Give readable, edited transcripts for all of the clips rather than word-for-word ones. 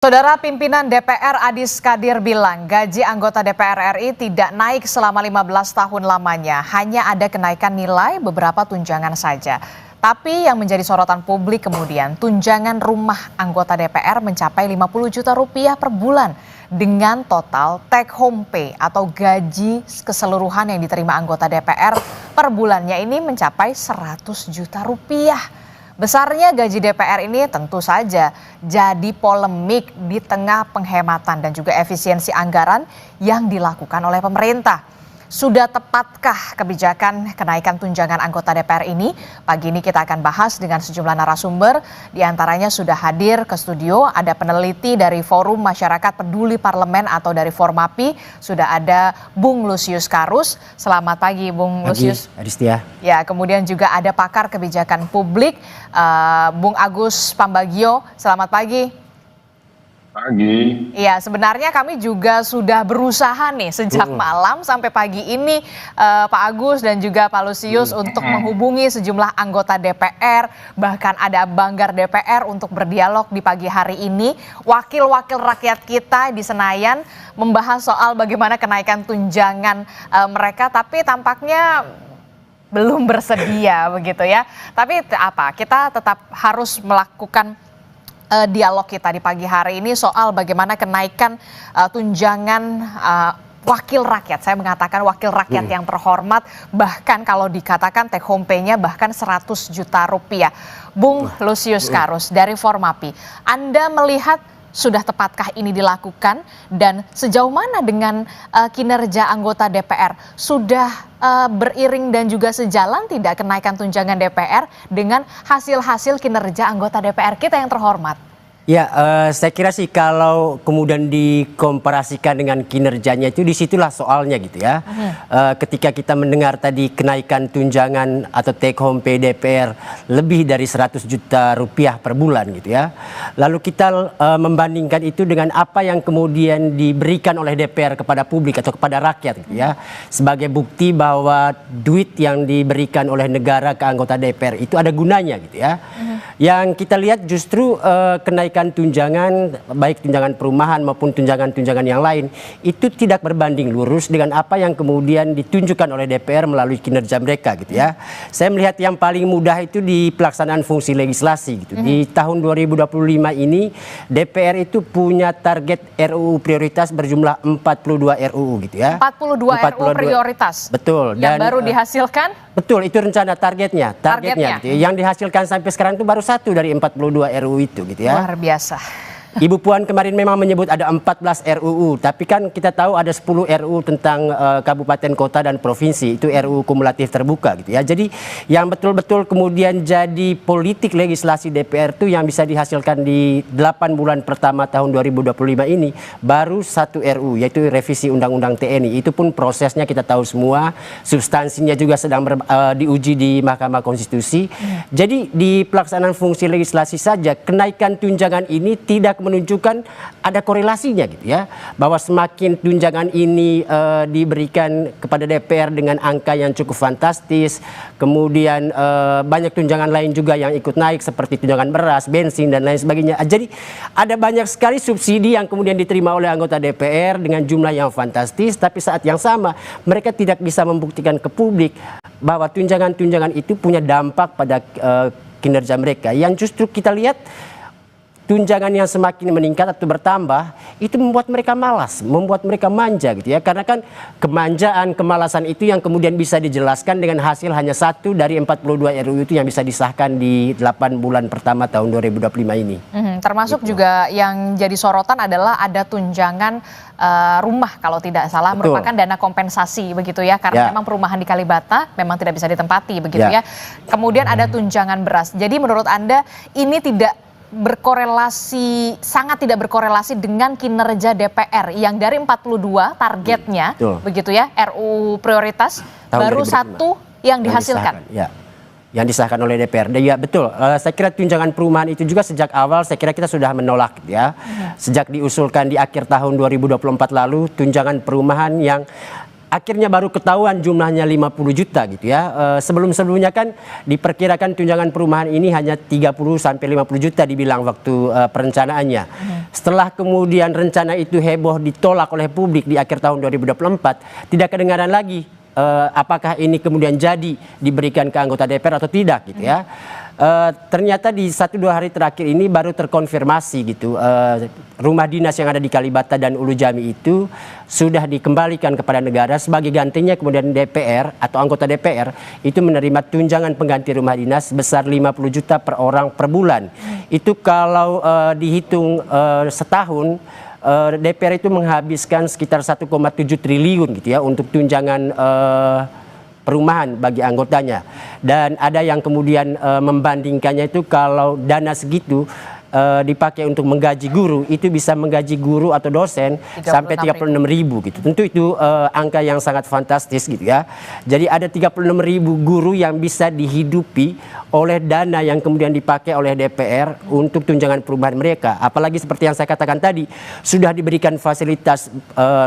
Saudara pimpinan DPR Adis Kadir bilang gaji anggota DPR RI tidak naik selama 15 tahun lamanya. Hanya ada kenaikan nilai beberapa tunjangan saja. Tapi yang menjadi sorotan publik kemudian tunjangan rumah anggota DPR mencapai 50 juta rupiah per bulan. Dengan total take home pay atau gaji keseluruhan yang diterima anggota DPR per bulannya ini mencapai 100 juta rupiah. Besarnya gaji DPR ini tentu saja jadi polemik di tengah penghematan dan juga efisiensi anggaran yang dilakukan oleh pemerintah. Sudah tepatkah kebijakan kenaikan tunjangan anggota DPR ini? Pagi ini kita akan bahas dengan sejumlah narasumber. Di antaranya sudah hadir ke studio, ada peneliti dari Forum Masyarakat Peduli Parlemen atau dari Formapi. Sudah ada Bung Lusius Karus. Selamat pagi Bung Lusius. Adistia. Ya, kemudian juga ada pakar kebijakan publik, Bung Agus Pambagio. Selamat pagi. Pagi. Iya, sebenarnya kami juga sudah berusaha nih sejak malam sampai pagi ini Pak Agus dan juga Pak Lusius untuk menghubungi sejumlah anggota DPR, bahkan ada banggar DPR untuk berdialog di pagi hari ini. Wakil-wakil rakyat kita di Senayan membahas soal bagaimana kenaikan tunjangan mereka, tapi tampaknya belum bersedia begitu ya. Tapi apa? Kita tetap harus melakukan dialog kita di pagi hari ini soal bagaimana kenaikan tunjangan wakil rakyat. Saya mengatakan wakil rakyat yang terhormat, bahkan kalau dikatakan take home pay-nya bahkan 100 juta rupiah. Bung Lusius Karus dari Formapi, Anda melihat sudah tepatkah ini dilakukan dan sejauh mana dengan kinerja anggota DPR? Sudah beriring dan juga sejalan tidak kenaikan tunjangan DPR dengan hasil-hasil kinerja anggota DPR kita yang terhormat? Ya, saya kira sih kalau kemudian dikomparasikan dengan kinerjanya itu disitulah soalnya gitu ya. Ketika kita mendengar tadi kenaikan tunjangan atau take home pay DPR lebih dari 100 juta rupiah per bulan gitu ya. Lalu kita membandingkan itu dengan apa yang kemudian diberikan oleh DPR kepada publik atau kepada rakyat gitu ya. Sebagai bukti bahwa duit yang diberikan oleh negara ke anggota DPR itu ada gunanya gitu ya. Yang kita lihat justru kenaikan tunjangan, baik tunjangan perumahan maupun tunjangan-tunjangan yang lain, itu tidak berbanding lurus dengan apa yang kemudian ditunjukkan oleh DPR melalui kinerja mereka gitu ya. Saya melihat yang paling mudah itu di pelaksanaan fungsi legislasi gitu. Di tahun 2025 ini DPR itu punya target RUU prioritas berjumlah 42 RUU gitu ya. 42 RUU prioritas. Betul. Yang baru dihasilkan? Betul, itu rencana targetnya gitu ya. Yang dihasilkan sampai sekarang itu baru satu dari 42 RUU itu gitu ya. Luar biasa. Ibu Puan kemarin memang menyebut ada 14 RUU, tapi kan kita tahu ada 10 RUU tentang kabupaten, kota, dan provinsi. Itu RUU kumulatif terbuka gitu ya. Jadi yang betul-betul kemudian jadi politik legislasi DPR itu yang bisa dihasilkan di 8 bulan pertama tahun 2025 ini baru satu RUU, yaitu revisi Undang-Undang TNI. Itu pun prosesnya kita tahu semua, substansinya juga sedang diuji di Mahkamah Konstitusi. Jadi di pelaksanaan fungsi legislasi saja kenaikan tunjangan ini tidak menunjukkan ada korelasinya gitu ya, bahwa semakin tunjangan ini diberikan kepada DPR dengan angka yang cukup fantastis, kemudian banyak tunjangan lain juga yang ikut naik seperti tunjangan beras, bensin, dan lain sebagainya. Jadi ada banyak sekali subsidi yang kemudian diterima oleh anggota DPR dengan jumlah yang fantastis, tapi saat yang sama mereka tidak bisa membuktikan ke publik bahwa tunjangan-tunjangan itu punya dampak pada kinerja mereka. Yang justru kita lihat tunjangan yang semakin meningkat atau bertambah itu membuat mereka malas, membuat mereka manja gitu ya. Karena kan kemanjaan, kemalasan itu yang kemudian bisa dijelaskan dengan hasil hanya satu dari 42 RUU itu yang bisa disahkan di 8 bulan pertama tahun 2025 ini. Termasuk gitu. Juga yang jadi sorotan adalah ada tunjangan rumah kalau tidak salah. Betul. Merupakan dana kompensasi begitu ya. Karena memang perumahan di Kalibata memang tidak bisa ditempati begitu ya. Kemudian ada tunjangan beras. Jadi menurut Anda ini sangat tidak berkorelasi dengan kinerja DPR yang dari 42 targetnya begitu ya, RUU prioritas tahun baru 2005. Satu yang dihasilkan. Yang disahkan oleh DPR. Ya betul, saya kira tunjangan perumahan itu juga sejak awal saya kira kita sudah menolak ya. Sejak diusulkan di akhir tahun 2024 lalu, tunjangan perumahan yang akhirnya baru ketahuan jumlahnya 50 juta gitu ya. Sebelum-sebelumnya kan diperkirakan tunjangan perumahan ini hanya 30 sampai 50 juta dibilang waktu perencanaannya. Setelah kemudian rencana itu heboh ditolak oleh publik di akhir tahun 2024, tidak kedengaran lagi apakah ini kemudian jadi diberikan ke anggota DPR atau tidak gitu ya. Ternyata di 1-2 hari terakhir ini baru terkonfirmasi gitu, rumah dinas yang ada di Kalibata dan Ulu Jami itu sudah dikembalikan kepada negara. Sebagai gantinya kemudian DPR atau anggota DPR itu menerima tunjangan pengganti rumah dinas sebesar 50 juta per orang per bulan. Itu kalau dihitung setahun, DPR itu menghabiskan sekitar 1,7 triliun gitu ya untuk tunjangan perumahan bagi anggotanya. Dan ada yang kemudian membandingkannya itu kalau dana segitu dipakai untuk menggaji guru, itu bisa menggaji guru atau dosen sampai 36.000 gitu. Tentu itu angka yang sangat fantastis gitu ya. Jadi ada 36.000 guru yang bisa dihidupi oleh dana yang kemudian dipakai oleh DPR untuk tunjangan perumahan mereka. Apalagi seperti yang saya katakan tadi, sudah diberikan fasilitas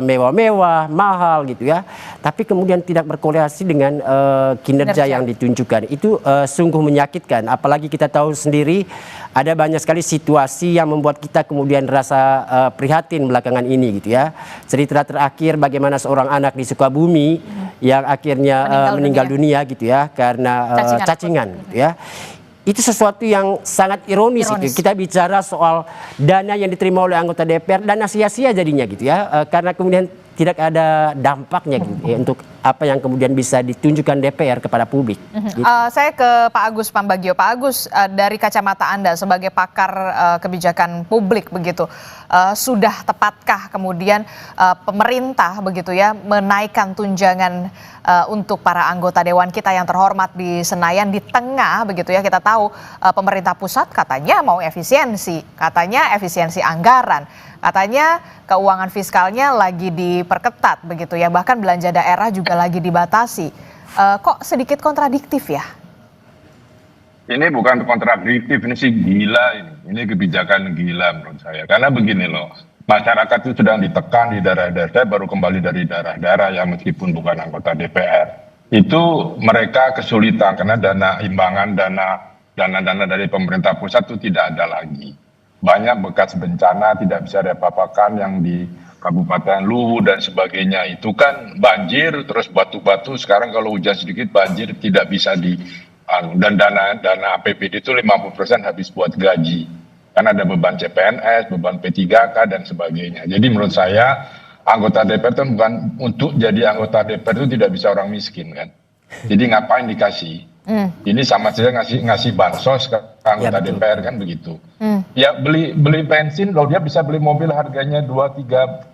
mewah-mewah, mahal gitu ya. Tapi kemudian tidak berkorelasi dengan kinerja yang ditunjukkan. Itu sungguh menyakitkan. Apalagi kita tahu sendiri ada banyak sekali situasi yang membuat kita kemudian rasa prihatin belakangan ini gitu ya. Cerita terakhir bagaimana seorang anak di Sukabumi yang akhirnya meninggal dunia gitu ya karena cacingan gitu ya. Itu sesuatu yang sangat ironis. Itu. Kita bicara soal dana yang diterima oleh anggota DPR, dana sia-sia jadinya gitu ya, karena kemudian tidak ada dampaknya gitu, ya, untuk apa yang kemudian bisa ditunjukkan DPR kepada publik. Gitu. Saya ke Pak Agus Pambagio. Pak Agus, dari kacamata Anda sebagai pakar kebijakan publik begitu, sudah tepatkah kemudian pemerintah begitu ya menaikkan tunjangan untuk para anggota dewan kita yang terhormat di Senayan di tengah begitu ya, kita tahu pemerintah pusat katanya mau efisiensi, katanya efisiensi anggaran, katanya keuangan fiskalnya lagi diperketat begitu ya, bahkan belanja daerah juga lagi dibatasi. Kok sedikit kontradiktif ya? Ini bukan kontradiktif, ini sih gila ini. Ini kebijakan gila menurut saya. Karena begini loh, masyarakat itu sedang ditekan di daerah-daerah, saya baru kembali dari daerah-daerah yang meskipun bukan anggota DPR. Itu mereka kesulitan karena dana imbangan, dana dari pemerintah pusat itu tidak ada lagi. Banyak bekas bencana tidak bisa diapa-apakan yang di Kabupaten Luwu dan sebagainya. Itu kan banjir, terus batu-batu, sekarang kalau hujan sedikit banjir tidak bisa dan dana APBD itu 50% habis buat gaji. Karena ada beban CPNS, beban P3K dan sebagainya. Jadi menurut saya anggota DPR itu bukan untuk jadi anggota DPR itu tidak bisa orang miskin kan. Jadi ngapain dikasih? Ini sama saja ngasih bansos ke anggota DPR kan begitu. Ya beli bensin, kalau dia bisa beli mobil harganya 2-3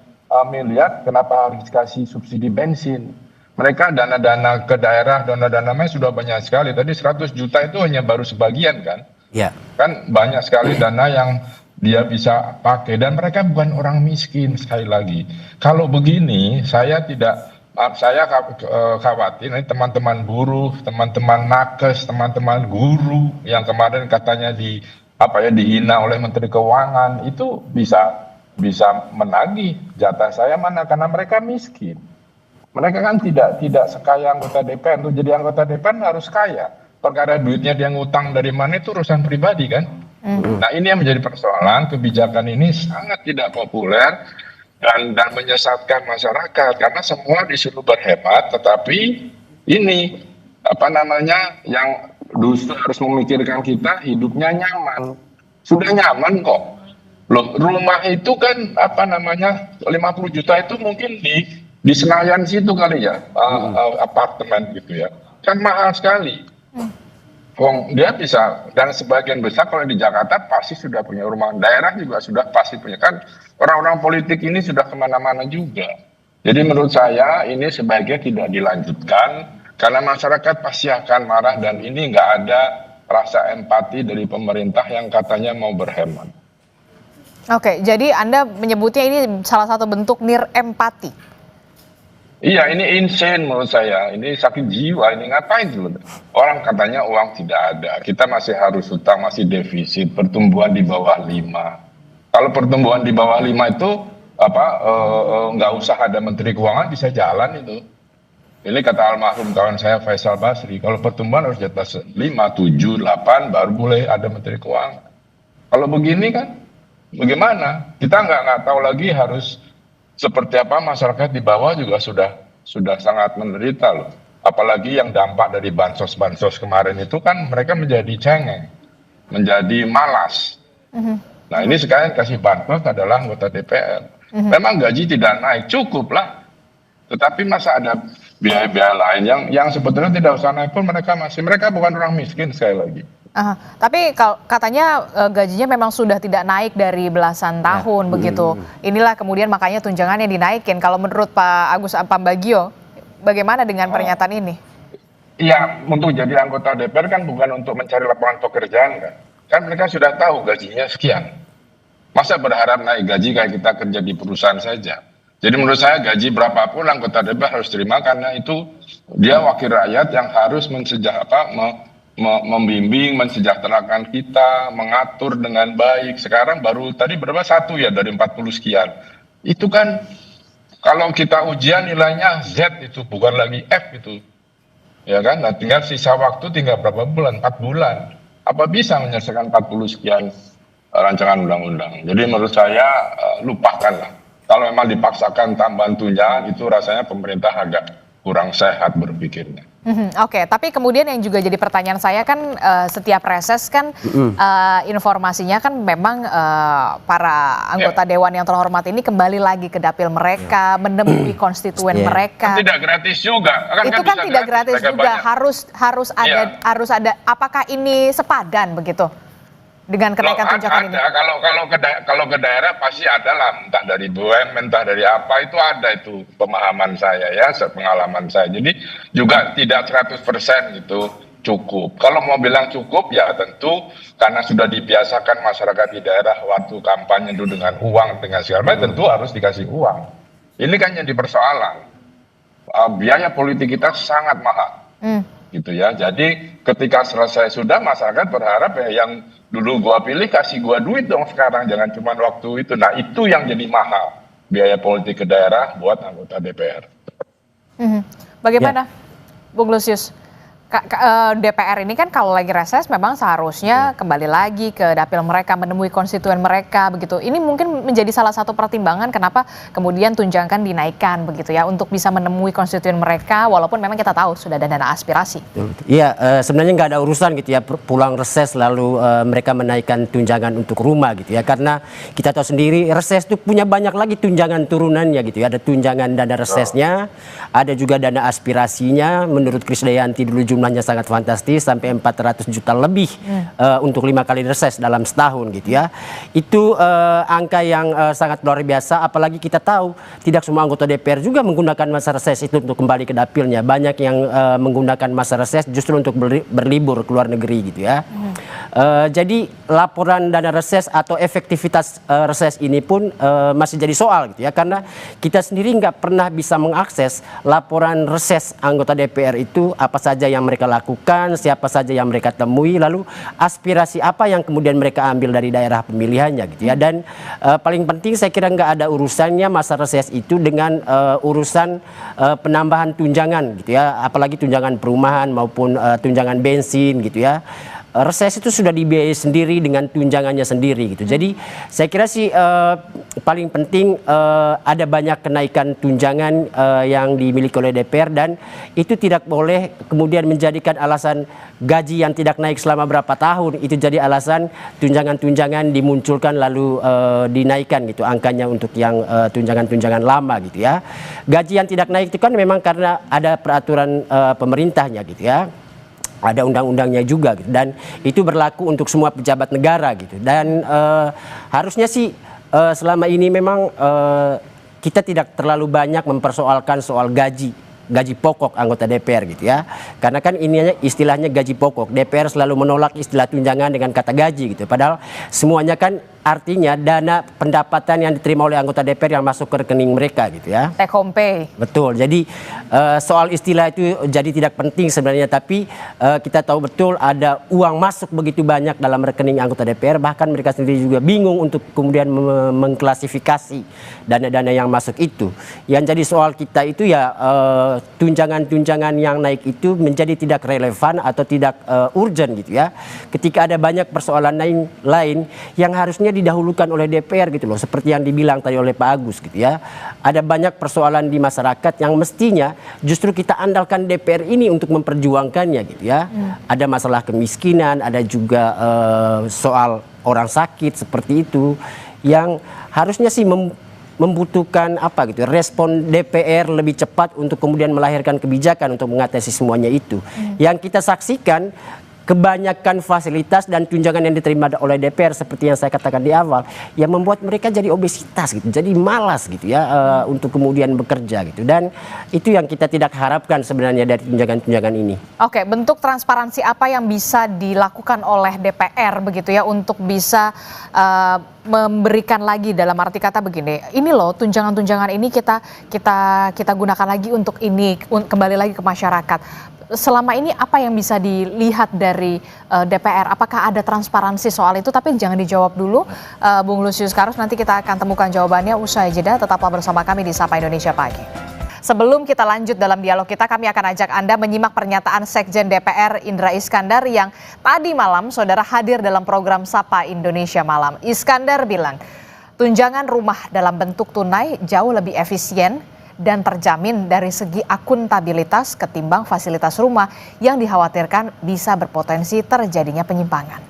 miliar, kenapa harus dikasih subsidi bensin? Mereka dana-dana ke daerah, dana-dana sudah banyak sekali. Tadi 100 juta itu hanya baru sebagian kan. Ya. Kan banyak sekali dana yang dia bisa pakai dan mereka bukan orang miskin. Sekali lagi, kalau begini saya khawatir ini teman-teman buruh, teman-teman nakes, teman-teman guru yang kemarin katanya dihina oleh Menteri Keuangan itu bisa menagih jatah saya mana karena mereka miskin. Mereka kan tidak sekaya anggota DPR. Untuk jadi anggota DPR harus kaya. Perkara duitnya dia ngutang dari mana itu urusan pribadi kan. Nah ini yang menjadi persoalan. Kebijakan ini sangat tidak populer dan menyesatkan masyarakat karena semua disuruh berhemat, tetapi ini yang justru harus memikirkan kita hidupnya nyaman. Sudah nyaman kok. Loh, rumah itu kan 50 juta itu mungkin di Senayan situ kali ya, apartemen gitu ya. Kan mahal sekali. Dia bisa, dan sebagian besar kalau di Jakarta pasti sudah punya rumah, daerah juga sudah pasti punya, kan orang-orang politik ini sudah kemana-mana juga. Jadi menurut saya ini sebaiknya tidak dilanjutkan, karena masyarakat pasti akan marah dan ini nggak ada rasa empati dari pemerintah yang katanya mau berhemat. Oke, jadi Anda menyebutnya ini salah satu bentuk nirempati. Iya, ini insane menurut saya. Ini sakit jiwa. Ini ngapain sebenarnya? Orang katanya uang tidak ada. Kita masih harus hutang, masih defisit. Pertumbuhan di bawah 5. Kalau pertumbuhan di bawah 5 itu nggak usah ada Menteri Keuangan bisa jalan itu. Ini kata almarhum kawan saya Faisal Basri, kalau pertumbuhan harus di atas 5, 7, 8 baru boleh ada Menteri Keuangan. Kalau begini kan bagaimana? Kita nggak tahu lagi harus seperti apa. Masyarakat di bawah juga sudah sangat menderita loh. Apalagi yang dampak dari bansos-bansos kemarin itu kan mereka menjadi cengeng, menjadi malas. Nah ini sekarang kasih bansos adalah anggota DPR. Memang gaji tidak naik, cukup lah. Tetapi masa ada biaya-biaya lain yang sebetulnya tidak usah naik pun mereka bukan orang miskin sekali lagi. Tapi katanya gajinya memang sudah tidak naik dari belasan tahun begitu. Inilah kemudian makanya tunjangannya dinaikin. Kalau menurut Pak Agus Pambagio, bagaimana dengan pernyataan ini? Iya, untuk jadi anggota DPR kan bukan untuk mencari lapangan pekerjaan kan. Kan mereka sudah tahu gajinya sekian. Masa berharap naik gaji kayak kita kerja di perusahaan saja. Jadi menurut saya gaji berapapun anggota DPR harus terima karena itu dia wakil rakyat yang harus membimbing, mensejahterakan kita, mengatur dengan baik. Sekarang baru tadi berapa? 1 ya dari 40 sekian. Itu kan kalau kita ujian nilainya Z itu bukan lagi F itu. Ya kan? Nah, tinggal sisa waktu tinggal berapa bulan? 4 bulan. Apa bisa menyelesaikan 40 sekian rancangan undang-undang? Jadi menurut saya lupakanlah. Kalau memang dipaksakan tambahan tunjangan itu rasanya pemerintah agak kurang sehat berpikirnya. Oke, tapi kemudian yang juga jadi pertanyaan saya kan setiap reses kan informasinya kan memang para anggota dewan yang terhormat ini kembali lagi ke dapil mereka, menemui konstituen mereka. Kan tidak gratis juga. Itu kan tidak gratis juga, harus ada. Apakah ini sepadan begitu? Dengan kenaikan tunjangan ini? Kalau ke daerah pasti ada lah, entah dari BUMN, entah dari apa, itu ada itu pemahaman saya ya, pengalaman saya. Jadi juga tidak 100% gitu cukup. Kalau mau bilang cukup ya tentu karena sudah dibiasakan masyarakat di daerah waktu kampanye itu dengan uang, dengan segala macam, tentu harus dikasih uang. Ini kan yang dipersoalan. Biaya politik kita sangat mahal. Gitu ya. Jadi ketika selesai sudah masyarakat berharap ya yang dulu gua pilih kasih gua duit dong sekarang, jangan cuma waktu itu. Nah itu yang jadi mahal biaya politik ke daerah buat anggota DPR. Bagaimana Bung Lusius? DPR ini kan kalau lagi reses memang seharusnya kembali lagi ke dapil mereka, menemui konstituen mereka begitu. Ini mungkin menjadi salah satu pertimbangan kenapa kemudian tunjangan dinaikkan begitu ya, untuk bisa menemui konstituen mereka walaupun memang kita tahu sudah ada dana aspirasi. Iya, sebenarnya nggak ada urusan gitu ya pulang reses lalu mereka menaikkan tunjangan untuk rumah gitu ya, karena kita tahu sendiri reses itu punya banyak lagi tunjangan turunannya gitu ya. Ada tunjangan dana resesnya, ada juga dana aspirasinya. Menurut Krisdayanti dulu jumlahnya sangat fantastis sampai 400 juta lebih untuk 5 kali reses dalam setahun gitu ya. Itu angka yang sangat luar biasa, apalagi kita tahu tidak semua anggota DPR juga menggunakan masa reses itu untuk kembali ke dapilnya. Banyak yang menggunakan masa reses justru untuk berlibur ke luar negeri gitu ya. Jadi laporan dana reses atau efektivitas reses ini pun masih jadi soal gitu ya, karena kita sendiri nggak pernah bisa mengakses laporan reses anggota DPR itu apa saja yang mereka lakukan, siapa saja yang mereka temui, lalu aspirasi apa yang kemudian mereka ambil dari daerah pemilihannya gitu ya. Dan paling penting saya kira nggak ada urusannya masa reses itu dengan urusan penambahan tunjangan gitu ya, apalagi tunjangan perumahan maupun tunjangan bensin gitu ya. Reses itu sudah dibiayai sendiri dengan tunjangannya sendiri gitu. Jadi saya kira sih paling penting ada banyak kenaikan tunjangan yang dimiliki oleh DPR, dan itu tidak boleh kemudian menjadikan alasan gaji yang tidak naik selama berapa tahun itu jadi alasan tunjangan-tunjangan dimunculkan lalu dinaikkan gitu angkanya untuk yang tunjangan-tunjangan lama gitu ya. Gaji yang tidak naik itu kan memang karena ada peraturan pemerintahnya gitu ya. Ada undang-undangnya juga gitu, dan itu berlaku untuk semua pejabat negara gitu. Dan harusnya sih selama ini memang kita tidak terlalu banyak mempersoalkan soal gaji pokok anggota DPR gitu ya, karena kan ininya istilahnya gaji pokok. DPR selalu menolak istilah tunjangan dengan kata gaji gitu, padahal semuanya kan artinya dana pendapatan yang diterima oleh anggota DPR yang masuk ke rekening mereka gitu ya. Take home pay. Betul. Jadi soal istilah itu jadi tidak penting sebenarnya, tapi kita tahu betul ada uang masuk begitu banyak dalam rekening anggota DPR, bahkan mereka sendiri juga bingung untuk kemudian mengklasifikasi dana-dana yang masuk itu. Yang jadi soal kita itu ya tunjangan-tunjangan yang naik itu menjadi tidak relevan atau tidak urgent gitu ya. Ketika ada banyak persoalan lain yang harusnya didahulukan oleh DPR gitu loh, seperti yang dibilang tadi oleh Pak Agus gitu ya. Ada banyak persoalan di masyarakat yang mestinya justru kita andalkan DPR ini untuk memperjuangkannya gitu ya. Ada masalah kemiskinan, ada juga soal orang sakit seperti itu yang harusnya sih membutuhkan apa gitu respon DPR lebih cepat untuk kemudian melahirkan kebijakan untuk mengatasi semuanya itu. Yang kita saksikan kebanyakan fasilitas dan tunjangan yang diterima oleh DPR seperti yang saya katakan di awal yang membuat mereka jadi obesitas gitu, jadi malas gitu ya untuk kemudian bekerja gitu, dan itu yang kita tidak harapkan sebenarnya dari tunjangan-tunjangan ini. Oke, bentuk transparansi apa yang bisa dilakukan oleh DPR begitu ya untuk bisa memberikan lagi, dalam arti kata begini, ini loh tunjangan-tunjangan ini kita gunakan lagi untuk ini, kembali lagi ke masyarakat. Selama ini apa yang bisa dilihat dari DPR? Apakah ada transparansi soal itu? Tapi jangan dijawab dulu, Bung Lusius Karus. Nanti kita akan temukan jawabannya usai jeda. Tetaplah bersama kami di Sapa Indonesia Pagi. Sebelum kita lanjut dalam dialog kita, kami akan ajak Anda menyimak pernyataan Sekjen DPR Indra Iskandar yang tadi malam saudara hadir dalam program Sapa Indonesia Malam. Iskandar bilang, tunjangan rumah dalam bentuk tunai jauh lebih efisien dan terjamin dari segi akuntabilitas ketimbang fasilitas rumah yang dikhawatirkan bisa berpotensi terjadinya penyimpangan.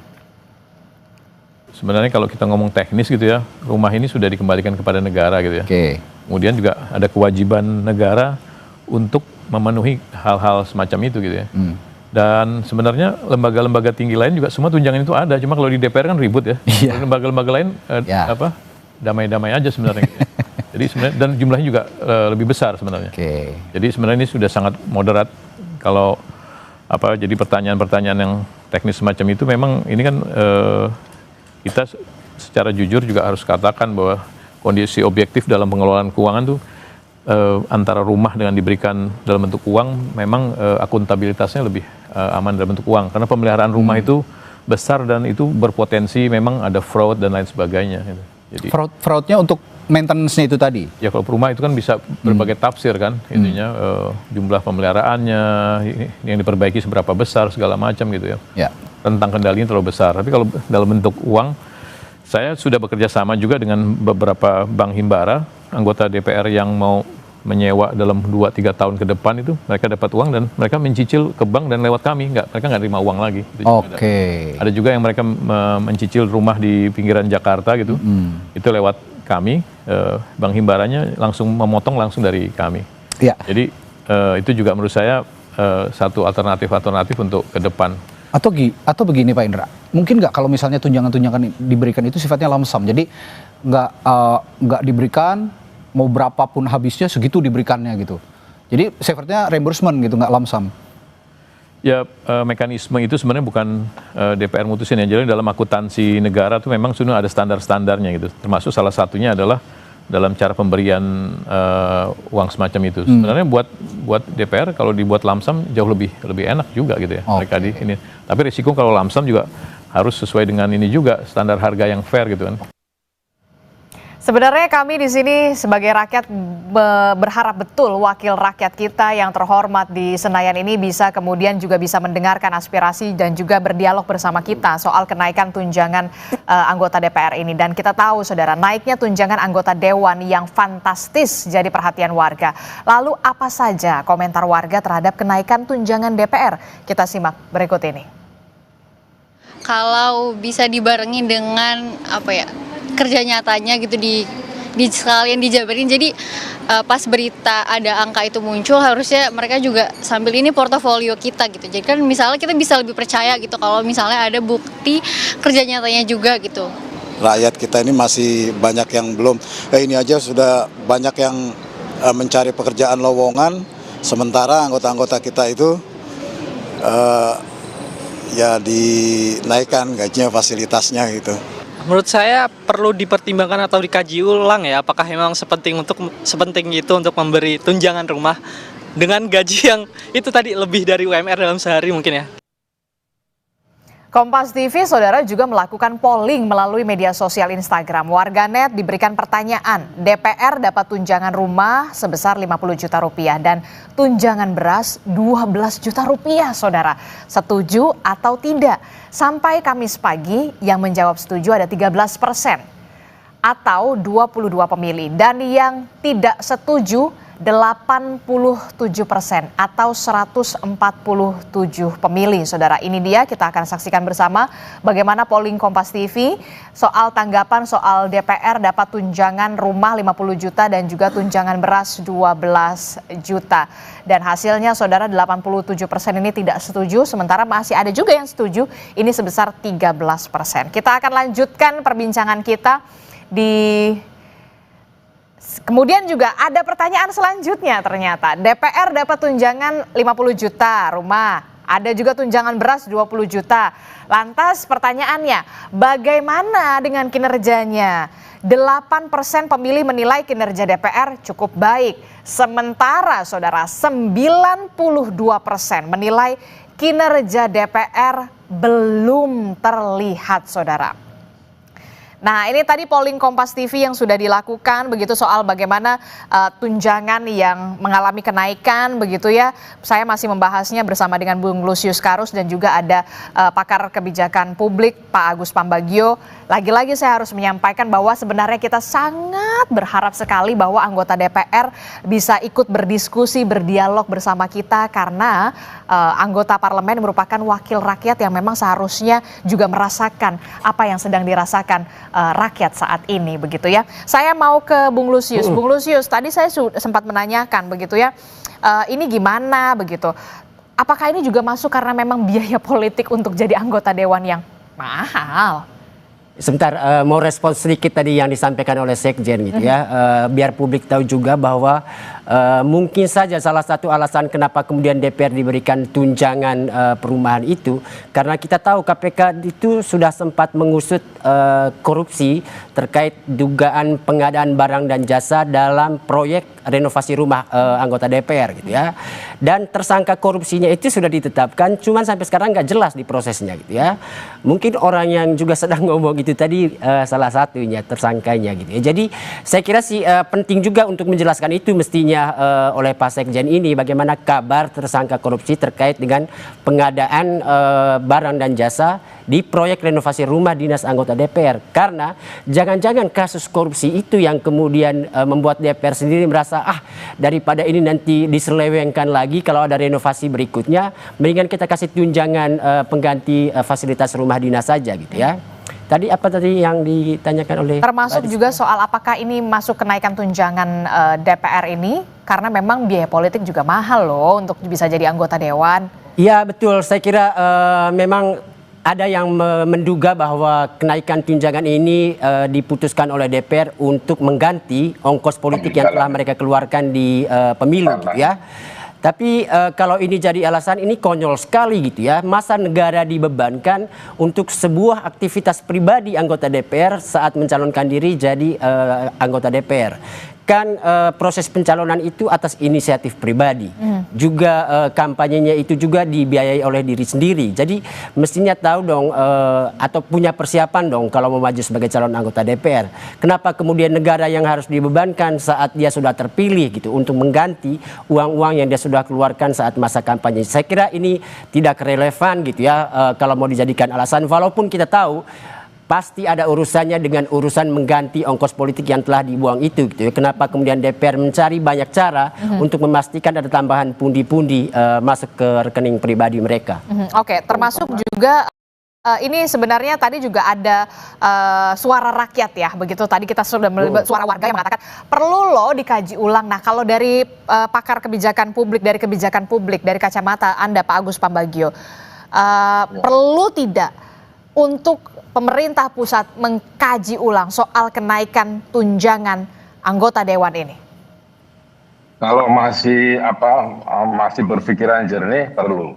Sebenarnya kalau kita ngomong teknis gitu ya, rumah ini sudah dikembalikan kepada negara gitu ya. Oke. Kemudian juga ada kewajiban negara untuk memenuhi hal-hal semacam itu gitu ya. Dan sebenarnya lembaga-lembaga tinggi lain juga semua tunjangan itu ada. Cuma kalau di DPR kan ribut ya. Lembaga-lembaga lain damai-damai aja sebenarnya. Gitu ya. Jadi sebenarnya, dan jumlahnya juga lebih besar sebenarnya. Jadi sebenarnya ini sudah sangat moderat. Kalau jadi pertanyaan-pertanyaan yang teknis semacam itu memang ini kan kita secara jujur juga harus katakan bahwa kondisi objektif dalam pengelolaan keuangan tuh antara rumah dengan diberikan dalam bentuk uang memang akuntabilitasnya lebih aman dalam bentuk uang, karena pemeliharaan rumah itu besar dan itu berpotensi memang ada fraud dan lain sebagainya gitu. Jadi Fraudnya untuk maintenance-nya itu tadi? Ya kalau rumah itu kan bisa berbagai tafsir kan, intinya jumlah pemeliharaannya yang diperbaiki seberapa besar segala macam gitu ya. Rentang kendalinya terlalu besar. Tapi kalau dalam bentuk uang, saya sudah bekerja sama juga dengan beberapa bank himbara, anggota DPR yang mau menyewa dalam 2-3 tahun ke depan itu, mereka dapat uang dan mereka mencicil ke bank dan lewat kami, mereka nggak terima uang lagi. Ada juga yang mereka mencicil rumah di pinggiran Jakarta gitu, itu lewat kami, bank himbaranya langsung memotong langsung dari kami. Jadi itu juga menurut saya satu alternatif untuk ke depan. Atau begini Pak Indra, mungkin nggak kalau misalnya tunjangan-tunjangan diberikan itu sifatnya lamsam, jadi nggak diberikan mau berapapun habisnya segitu diberikannya gitu. Jadi sifatnya reimbursement gitu, nggak lamsam. Ya mekanisme itu sebenarnya bukan DPR mutusin ya. Jadi dalam akuntansi negara tuh memang sudah ada standar-standarnya gitu. Termasuk salah satunya adalah dalam cara pemberian uang semacam itu. Sebenarnya buat DPR kalau dibuat lamsam jauh lebih enak juga gitu ya. Mereka di ini. Tapi risiko kalau lamsam juga harus sesuai dengan ini juga, standar harga yang fair gitu kan. Sebenarnya kami di sini sebagai rakyat berharap betul wakil rakyat kita yang terhormat di Senayan ini bisa kemudian juga bisa mendengarkan aspirasi dan juga berdialog bersama kita soal kenaikan tunjangan anggota DPR ini. Dan kita tahu saudara, naiknya tunjangan anggota Dewan yang fantastis jadi perhatian warga. Lalu apa saja komentar warga terhadap kenaikan tunjangan DPR? Kita simak berikut ini. Kalau bisa dibarengi dengan kerja nyatanya gitu di sekalian dijabarin, jadi pas berita ada angka itu muncul harusnya mereka juga sambil ini portofolio kita gitu, jadi kan misalnya kita bisa lebih percaya gitu kalau misalnya ada bukti kerja nyatanya juga gitu. Rakyat kita ini masih banyak yang belum, ini aja sudah banyak yang mencari pekerjaan lowongan, sementara anggota-anggota kita itu ya dinaikkan gajinya, fasilitasnya gitu. menurut saya perlu dipertimbangkan atau dikaji ulang ya, apakah memang sepenting itu untuk memberi tunjangan rumah dengan gaji yang itu tadi lebih dari UMR dalam sehari mungkin ya. Kompas TV, saudara, juga melakukan polling melalui media sosial Instagram. Warganet diberikan pertanyaan, DPR dapat tunjangan rumah sebesar 50 juta rupiah dan tunjangan beras 12 juta rupiah, saudara. Setuju atau tidak? Sampai Kamis pagi yang menjawab setuju ada 13% atau 22 pemilih. Dan yang tidak setuju 87% atau 147 pemilih, saudara. Ini dia, kita akan saksikan bersama bagaimana polling Kompas TV soal tanggapan soal DPR dapat tunjangan rumah 50 juta dan juga tunjangan beras 12 juta. Dan hasilnya, saudara, 87% ini tidak setuju, sementara masih ada juga yang setuju, ini sebesar 13%. Kita akan lanjutkan perbincangan kita Kemudian juga ada pertanyaan selanjutnya, ternyata DPR dapat tunjangan 50 juta rumah, ada juga tunjangan beras 20 juta. Lantas pertanyaannya, bagaimana dengan kinerjanya? 8% pemilih menilai kinerja DPR cukup baik, sementara, saudara, 92% menilai kinerja DPR belum terlihat, saudara. Nah, ini tadi polling Kompas TV yang sudah dilakukan begitu soal bagaimana tunjangan yang mengalami kenaikan begitu ya. Saya masih membahasnya bersama dengan Bung Lusius Karus dan juga ada pakar kebijakan publik Pak Agus Pambagio. Lagi-lagi saya harus menyampaikan bahwa sebenarnya kita sangat berharap sekali bahwa anggota DPR bisa ikut berdiskusi, berdialog bersama kita karena anggota parlemen merupakan wakil rakyat yang memang seharusnya juga merasakan apa yang sedang dirasakan rakyat saat ini begitu ya. Saya mau ke Bung Lusius. Bung Lusius, tadi saya sempat menanyakan begitu ya. Ini gimana begitu? Apakah ini juga masuk karena memang biaya politik untuk jadi anggota dewan yang mahal? Sebentar, mau respon sedikit tadi yang disampaikan oleh Sekjen gitu ya, biar publik tahu juga bahwa mungkin saja salah satu alasan kenapa kemudian DPR diberikan tunjangan perumahan itu karena kita tahu KPK itu sudah sempat mengusut korupsi terkait dugaan pengadaan barang dan jasa dalam proyek renovasi rumah anggota DPR gitu ya, dan tersangka korupsinya itu sudah ditetapkan, cuman sampai sekarang nggak jelas di prosesnya gitu ya. Mungkin orang yang juga sedang ngomong itu tadi salah satunya tersangkanya gitu ya. Jadi saya kira sih penting juga untuk menjelaskan itu mestinya oleh Pak Sekjen ini bagaimana kabar tersangka korupsi terkait dengan pengadaan barang dan jasa di proyek renovasi rumah dinas anggota DPR, karena jangan-jangan kasus korupsi itu yang kemudian membuat DPR sendiri merasa daripada ini nanti diselewengkan lagi kalau ada renovasi berikutnya, mendingan kita kasih tunjangan pengganti fasilitas rumah dinas saja gitu ya. Tadi apa tadi yang ditanyakan oleh termasuk juga soal apakah ini masuk kenaikan tunjangan DPR ini karena memang biaya politik juga mahal loh untuk bisa jadi anggota dewan. Iya betul, saya kira memang ada yang menduga bahwa kenaikan tunjangan ini diputuskan oleh DPR untuk mengganti ongkos politik yang telah mereka keluarkan di pemilu gitu ya. Tapi kalau ini jadi alasan, ini konyol sekali gitu ya. Masa negara dibebankan untuk sebuah aktivitas pribadi anggota DPR saat mencalonkan diri jadi anggota DPR. Kan proses pencalonan itu atas inisiatif pribadi. Juga kampanyenya itu juga dibiayai oleh diri sendiri. Jadi mestinya tahu dong atau punya persiapan dong kalau mau maju sebagai calon anggota DPR. Kenapa kemudian negara yang harus dibebankan saat dia sudah terpilih gitu untuk mengganti uang-uang yang dia sudah keluarkan saat masa kampanye. Saya kira ini tidak relevan gitu ya kalau mau dijadikan alasan, walaupun kita tahu pasti ada urusannya dengan urusan mengganti ongkos politik yang telah dibuang itu gitu ya. Kenapa kemudian DPR mencari banyak cara untuk memastikan ada tambahan pundi-pundi masuk ke rekening pribadi mereka. Oke, termasuk juga ini sebenarnya tadi juga ada suara rakyat ya, begitu tadi kita sudah melibat suara warga yang mengatakan perlu loh dikaji ulang. Nah, kalau dari pakar kebijakan publik, dari kacamata Anda Pak Agus Pambagio, perlu tidak untuk pemerintah pusat mengkaji ulang soal kenaikan tunjangan anggota dewan ini? Kalau masih berpikiran jernih perlu.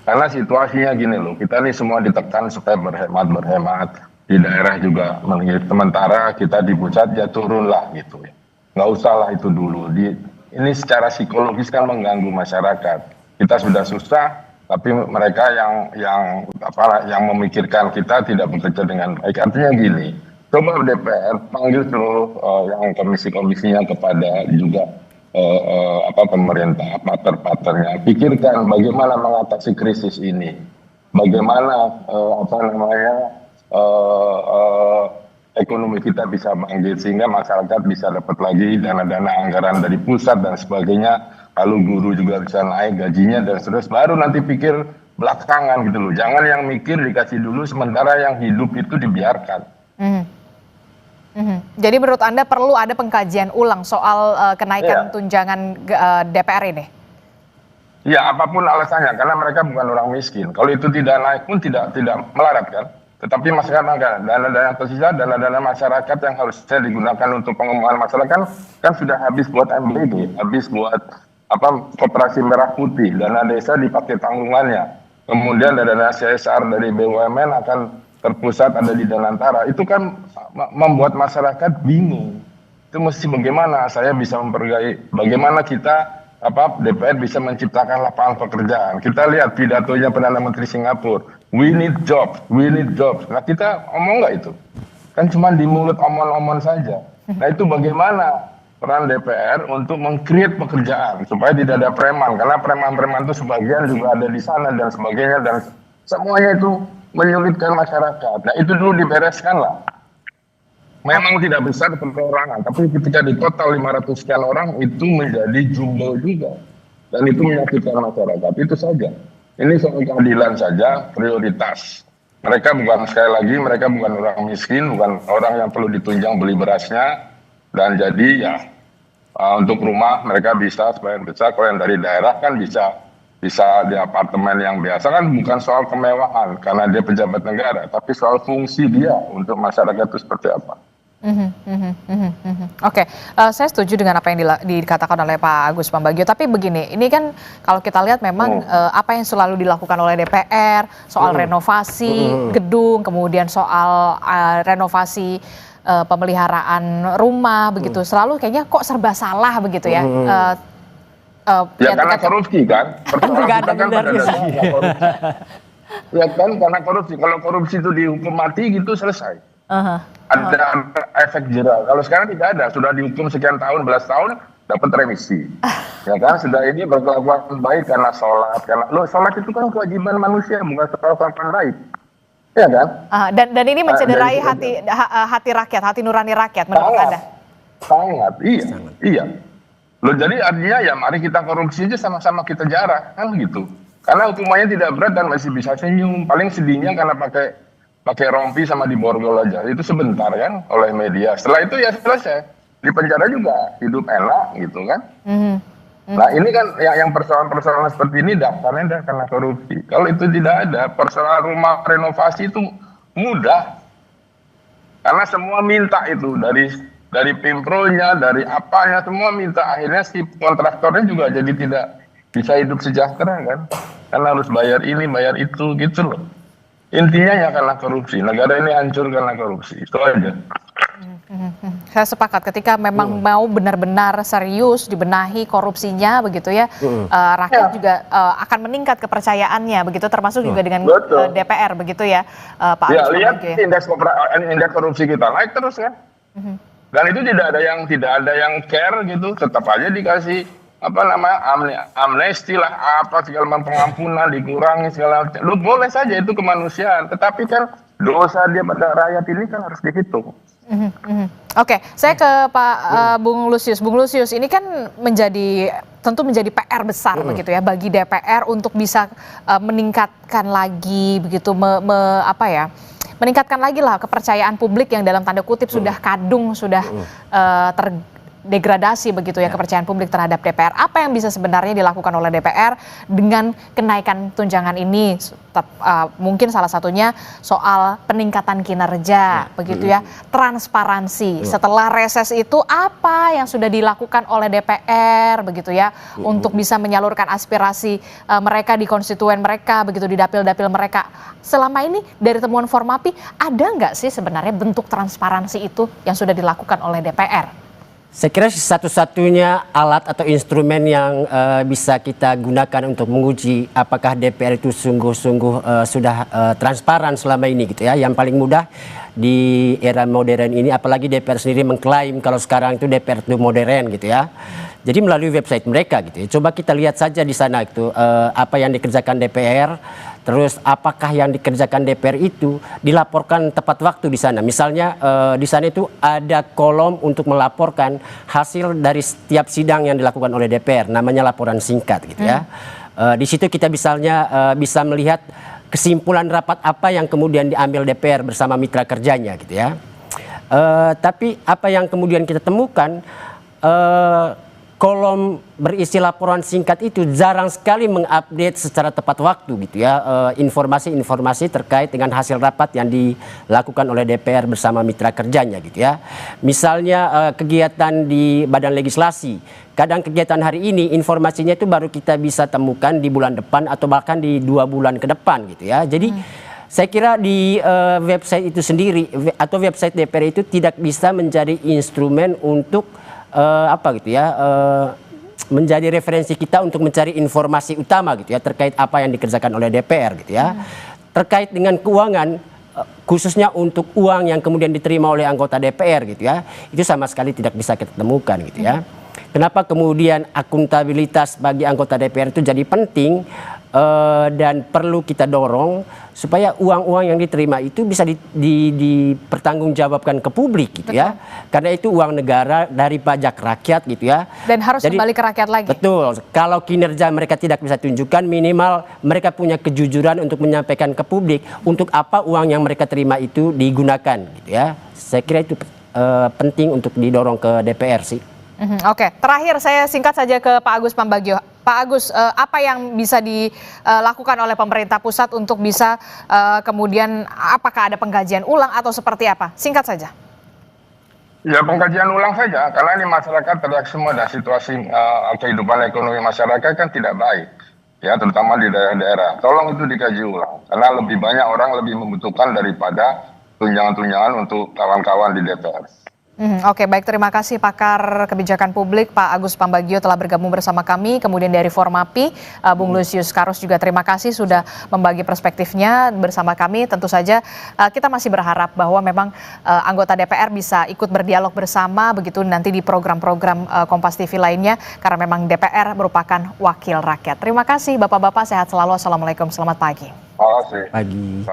Karena situasinya gini loh, kita nih semua ditekan supaya berhemat. di daerah juga mengirit. Sementara kita di pusat ya turunlah gitu ya. Nggak usah lah itu dulu. Ini secara psikologis kan mengganggu masyarakat. Kita sudah susah, tapi mereka yang memikirkan kita tidak bekerja dengan baik. Artinya gini, coba DPR panggil seluruh yang komisi-komisinya kepada juga pemerintah, partner-partnernya. Pikirkan bagaimana mengatasi krisis ini. Bagaimana ekonomi kita bisa bangkit sehingga masyarakat bisa dapat lagi dana-dana anggaran dari pusat dan sebagainya, lalu guru juga bisa naik gajinya dan seterusnya, baru nanti pikir belakangan gitu loh. Jangan yang mikir dikasih dulu sementara yang hidup itu dibiarkan. Jadi menurut Anda perlu ada pengkajian ulang soal kenaikan tunjangan DPR ini? Ya, apapun alasannya, karena mereka bukan orang miskin. Kalau itu tidak naik pun tidak melarat kan. Tetapi masyarakat, dana-dana tersisa, dana-dana masyarakat yang harusnya digunakan untuk pengembangan masyarakat kan sudah habis buat MBG, habis buat Koperasi Merah Putih, dana desa dipakai tanggungannya. Kemudian dana CSR dari BUMN akan terpusat ada di Danantara. Itu kan membuat masyarakat bingung. Itu mesti bagaimana saya bisa bagaimana kita DPR bisa menciptakan lapangan pekerjaan. Kita lihat pidatonya Perdana Menteri Singapura. We need jobs, we need jobs. Nah kita omong nggak itu? Kan cuma di mulut omong-omong saja. Nah itu bagaimana peran DPR untuk meng-create pekerjaan supaya tidak ada preman. Karena preman-preman itu sebagian juga ada di sana dan sebagainya. Dan semuanya itu menyulitkan masyarakat. Nah itu dulu dibereskan lah. Memang tidak besar perorangan, tapi ketika di total 500 sekian orang itu menjadi jumbo juga. Dan itu menyakitkan masyarakat, itu saja. Ini soal keadilan saja, prioritas. Mereka bukan, sekali lagi, mereka bukan orang miskin, bukan orang yang perlu ditunjang beli berasnya. Dan jadi ya, untuk rumah mereka bisa sebagian besar, kalau yang dari daerah kan bisa di apartemen yang biasa kan bukan soal kemewahan, karena dia pejabat negara, tapi soal fungsi dia untuk masyarakat itu seperti apa. Oke, saya setuju dengan apa yang dikatakan oleh Pak Agus Pambagio. Tapi begini, ini kan kalau kita lihat memang apa yang selalu dilakukan oleh DPR soal renovasi gedung, kemudian soal renovasi pemeliharaan rumah, begitu selalu kayaknya kok serba salah begitu ya. Ya karena korupsi kan. Persoalan kita kan pada dasarnya korupsi. Ya kan karena korupsi. Kalau korupsi itu dihukum mati gitu selesai. Ada efek jera. Kalau sekarang tidak ada, sudah dihukum sekian tahun, belas tahun, dapat remisi. Ya kan, sudah ini berkelakuan baik karena sholat. Sholat itu kan kewajiban manusia, bukan soal kelakuan baik. Ya kan? Dan ini mencederai hati rakyat, hati nurani rakyat menurut Anda? Sangat, iya. Loh jadi artinya ya mari kita korupsi aja sama-sama kita jarah, kan gitu. Karena hukumannya tidak berat dan masih bisa senyum. Paling sedihnya karena pakai rompi sama di borgol aja. Itu sebentar kan oleh media. Setelah itu ya selesai. Di penjara juga hidup enak gitu kan. Nah ini kan yang persoalan-persoalan seperti ini daftarnya karena korupsi. Kalau itu tidak ada, persoalan rumah renovasi itu mudah. Karena semua minta itu dari Pempronya, dari apanya semua minta. Akhirnya si kontraktornya juga jadi tidak bisa hidup sejahtera kan. Karena harus bayar ini, bayar itu gitu loh. Intinya ya karena korupsi. Negara ini hancur karena korupsi. Itu aja. Saya sepakat ketika memang mau benar-benar serius dibenahi korupsinya begitu ya, rakyat juga akan meningkat kepercayaannya begitu, termasuk juga dengan DPR begitu ya, Pak Agus. Lihat indeks korupsi kita naik terus kan. Dan itu tidak ada yang care gitu, tetap aja dikasih amnesti lah, segala macam pengampunan dikurangi segala macam. Lu boleh saja itu kemanusiaan, tetapi kan dosa dia pada rakyat ini kan harus dihitung. Oke, saya ke Pak Bung Lusius. Bung Lusius, ini kan tentu menjadi PR besar begitu ya bagi DPR untuk bisa meningkatkan lagi begitu meningkatkan lagi lah kepercayaan publik yang dalam tanda kutip sudah kadung, sudah degradasi begitu ya kepercayaan publik terhadap DPR. Apa yang bisa sebenarnya dilakukan oleh DPR dengan kenaikan tunjangan ini? Mungkin salah satunya soal peningkatan kinerja begitu ya, transparansi. Setelah reses itu apa yang sudah dilakukan oleh DPR begitu ya untuk bisa menyalurkan aspirasi mereka di konstituen mereka begitu, di dapil-dapil mereka. Selama ini dari temuan Formapi ada nggak sih sebenarnya bentuk transparansi itu yang sudah dilakukan oleh DPR? Saya kira satu-satunya alat atau instrumen yang bisa kita gunakan untuk menguji apakah DPR itu sungguh-sungguh sudah transparan selama ini gitu ya. Yang paling mudah di era modern ini, apalagi DPR sendiri mengklaim kalau sekarang itu DPR itu modern gitu ya. Jadi melalui website mereka gitu ya. Coba kita lihat saja di sana itu apa yang dikerjakan DPR. Terus apakah yang dikerjakan DPR itu dilaporkan tepat waktu di sana? Misalnya di sana itu ada kolom untuk melaporkan hasil dari setiap sidang yang dilakukan oleh DPR, namanya laporan singkat gitu ya. Di situ kita bisa melihat kesimpulan rapat apa yang kemudian diambil DPR bersama mitra kerjanya gitu ya. Tapi apa yang kemudian kita temukan, kolom berisi laporan singkat itu jarang sekali mengupdate secara tepat waktu gitu ya informasi-informasi terkait dengan hasil rapat yang dilakukan oleh DPR bersama mitra kerjanya gitu ya. Misalnya kegiatan di badan legislasi, kadang kegiatan hari ini informasinya itu baru kita bisa temukan di bulan depan atau bahkan di 2 bulan ke depan gitu ya. Jadi saya kira di website itu sendiri atau website DPR itu tidak bisa menjadi instrumen untuk menjadi referensi kita untuk mencari informasi utama gitu ya terkait apa yang dikerjakan oleh DPR gitu ya. Terkait dengan keuangan, khususnya untuk uang yang kemudian diterima oleh anggota DPR gitu ya, itu sama sekali tidak bisa kita temukan gitu ya. Kenapa kemudian akuntabilitas bagi anggota DPR itu jadi penting dan perlu kita dorong supaya uang-uang yang diterima itu bisa dipertanggungjawabkan ke publik gitu ya. Karena itu uang negara dari pajak rakyat gitu ya. Dan harus kembali ke rakyat lagi. Betul. Kalau kinerja mereka tidak bisa tunjukkan, minimal mereka punya kejujuran untuk menyampaikan ke publik untuk apa uang yang mereka terima itu digunakan gitu ya. Saya kira itu penting untuk didorong ke DPR sih. Oke, terakhir saya singkat saja ke Pak Agus Pambagio. Pak Agus, apa yang bisa dilakukan oleh pemerintah pusat untuk bisa kemudian apakah ada pengkajian ulang atau seperti apa? Singkat saja. Ya pengkajian ulang saja, karena ini masyarakat teriak semua dan situasi kehidupan ekonomi masyarakat kan tidak baik. Ya, terutama di daerah-daerah. Tolong itu dikaji ulang, karena lebih banyak orang lebih membutuhkan daripada tunjangan-tunjangan untuk kawan-kawan di DPR. Oke, baik, terima kasih pakar kebijakan publik Pak Agus Pambagio telah bergabung bersama kami. Kemudian dari Formapi, Bung Lusius Karus juga terima kasih sudah membagi perspektifnya bersama kami. Tentu saja kita masih berharap bahwa memang anggota DPR bisa ikut berdialog bersama begitu nanti di program-program Kompas TV lainnya, karena memang DPR merupakan wakil rakyat. Terima kasih Bapak-Bapak, sehat selalu. Assalamualaikum, selamat pagi. Terima kasih. Pagi.